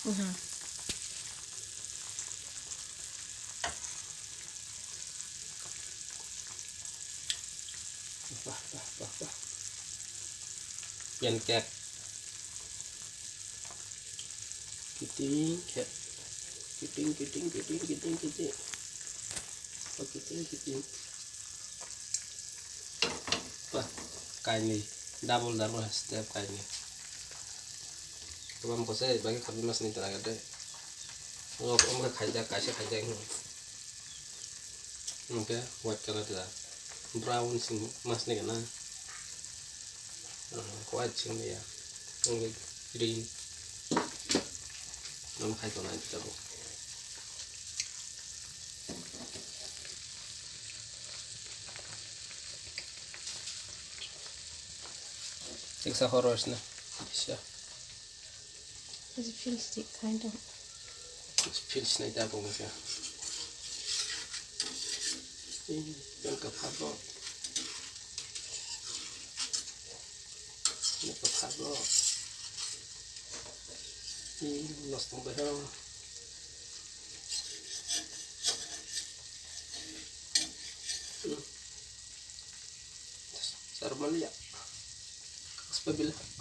Yan kek kiting kek kiting wah kain nih double setiap kain nih coba mau saya bagi kami mas nih terang ada om kaja yang oke white color dah brown sing mas nih kena white sing ya green nom khai to nai ta Tiksa horrors na siya. It feels thick, kind of. It feels na ita po siya. Yung kaphablo. Yung kaphablo. Lost ng bahang. Sarap maliya. Kakas pabila.